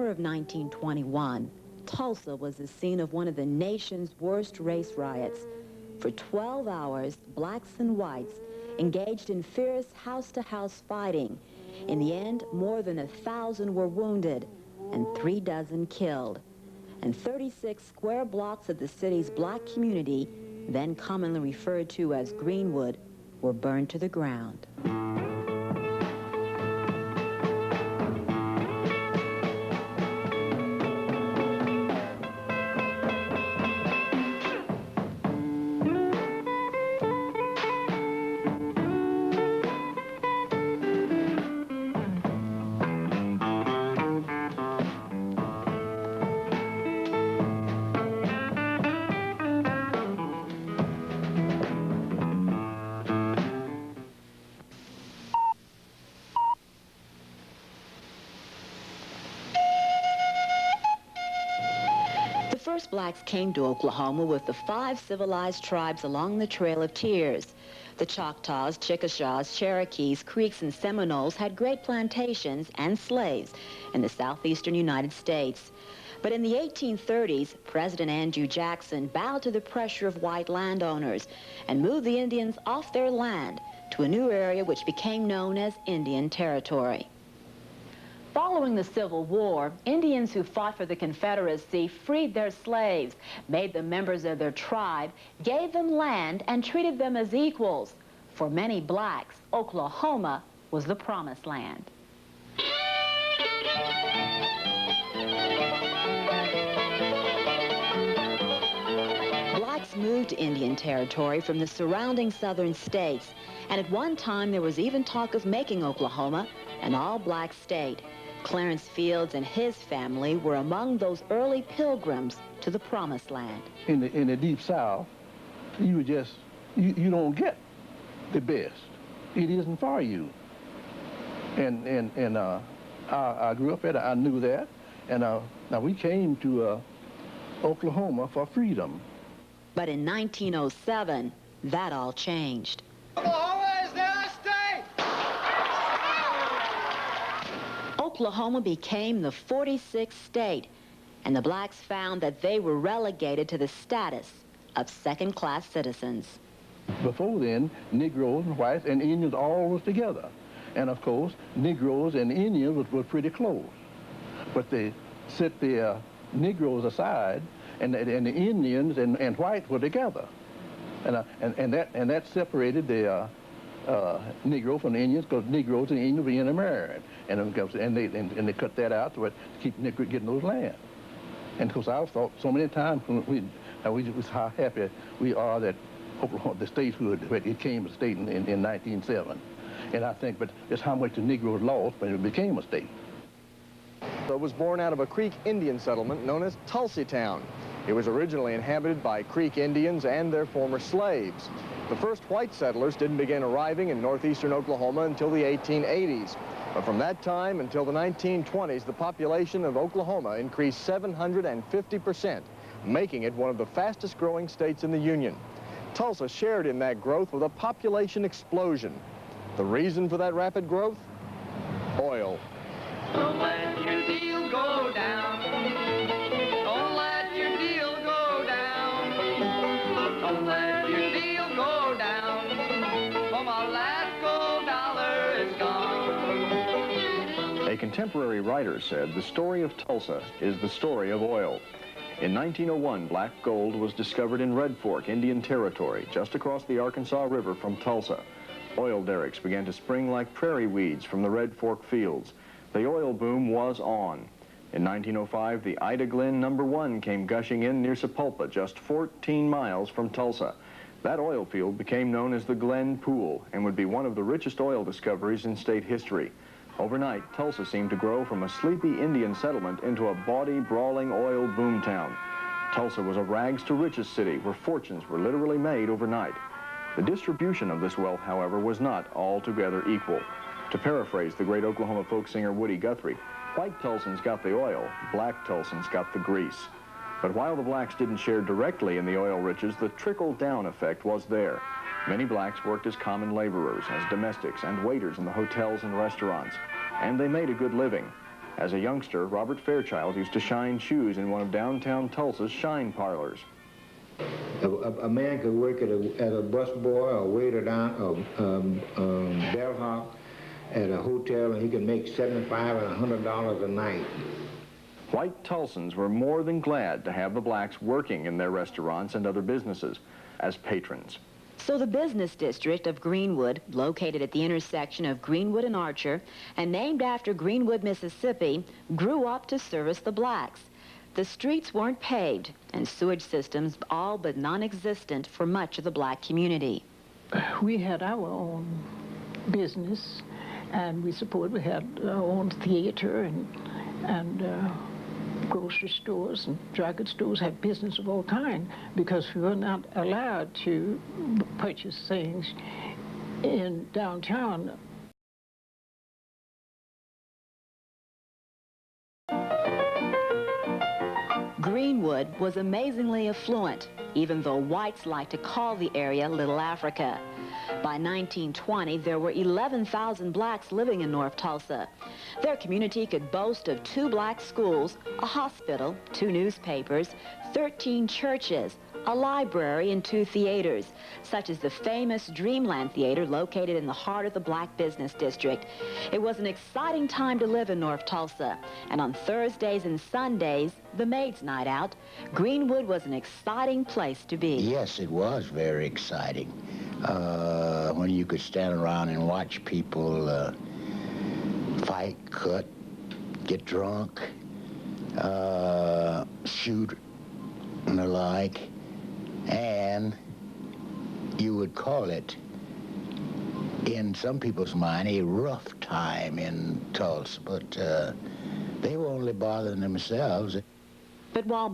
summer of 1921, Tulsa was the scene of one of the nation's worst race riots. For 12 hours, blacks and whites engaged in fierce house-to-house fighting. In the end, more than 1,000 were wounded and 36 killed. And 36 square blocks of the city's black community, then commonly referred to as Greenwood, were burned to the ground. The first blacks came to Oklahoma with the 5 civilized tribes along the Trail of Tears. The Choctaws, Chickasaws, Cherokees, Creeks, and Seminoles had great plantations and slaves in the southeastern United States. But in the 1830s, President Andrew Jackson bowed to the pressure of white landowners and moved the Indians off their land to a new area which became known as Indian Territory. Following the Civil War, Indians who fought for the Confederacy freed their slaves, made them members of their tribe, gave them land, and treated them as equals. For many blacks, Oklahoma was the promised land. Blacks moved to Indian Territory from the surrounding southern states, and at one time there was even talk of making Oklahoma an all-black state. Clarence Fields and his family were among those early pilgrims to the Promised Land. In the Deep South, you don't get the best. It isn't for you. And I grew up there. I knew that. And now we came to Oklahoma for freedom. But in 1907, that all changed. Oklahoma became the 46th state, and the blacks found that they were relegated to the status of second-class citizens. Before then, Negroes and whites and Indians all was together. And of course, Negroes and Indians were pretty close. But they set the Negroes aside, and the Indians and whites were together. And that separated the Negro from the Indians, because Negroes and Indians were intermarried, and they cut that out to keep Negro getting those lands. And of course, I've thought so many times how happy we are that Oklahoma, the statehood, it became a state in 1907. And I think, but just how much the Negroes lost when it became a state. It was born out of a Creek Indian settlement known as Tulsa Town. It was originally inhabited by Creek Indians and their former slaves. The first white settlers didn't begin arriving in northeastern Oklahoma until the 1880s. But from that time until the 1920s, the population of Oklahoma increased 750%, making it one of the fastest growing states in the Union. Tulsa shared in that growth with a population explosion. The reason for that rapid growth? Oil. Don't let your deal go down. Don't let your deal go down. Don't let your deal go down. For my last gold dollar is gone. A contemporary writer said the story of Tulsa is the story of oil. In 1901, black gold was discovered in Red Fork, Indian Territory, just across the Arkansas River from Tulsa. Oil derricks began to spring like prairie weeds from the Red Fork fields. The oil boom was on. In 1905, the Ida Glen No. 1 came gushing in near Sapulpa, just 14 miles from Tulsa. That oil field became known as the Glen Pool and would be one of the richest oil discoveries in state history. Overnight, Tulsa seemed to grow from a sleepy Indian settlement into a bawdy, brawling oil boomtown. Tulsa was a rags-to-riches city where fortunes were literally made overnight. The distribution of this wealth, however, was not altogether equal. To paraphrase the great Oklahoma folk singer Woody Guthrie, white Tulsans got the oil, black Tulsans got the grease. But while the blacks didn't share directly in the oil riches, the trickle-down effect was there. Many blacks worked as common laborers, as domestics and waiters in the hotels and restaurants, and they made a good living. As a youngster, Robert Fairchild used to shine shoes in one of downtown Tulsa's shine parlors. A man could work at a busboy or waiter down, bellhop at a hotel, and he could make $75 and $100 a night. White Tulsans were more than glad to have the blacks working in their restaurants and other businesses as patrons. So the business district of Greenwood, located at the intersection of Greenwood and Archer, and named after Greenwood, Mississippi, grew up to service the blacks. The streets weren't paved, and sewage systems all but non-existent for much of the black community. We had our own business, and we had our own theater and grocery stores and drug stores, had business of all kinds, because we were not allowed to purchase things in downtown. Greenwood was amazingly affluent, even though whites liked to call the area Little Africa. By 1920, there were 11,000 blacks living in North Tulsa. Their community could boast of 2 black schools, a hospital, 2 newspapers, 13 churches, a library, and 2 theaters, such as the famous Dreamland Theater located in the heart of the black business district. It was an exciting time to live in North Tulsa, and on Thursdays and Sundays, the Maids' Night Out, Greenwood was an exciting place to be. Yes, it was very exciting. When you could stand around and watch people fight, cut, get drunk, shoot, and the like. And you would call it, in some people's mind, a rough time in Tulsa, but they were only bothering themselves. But while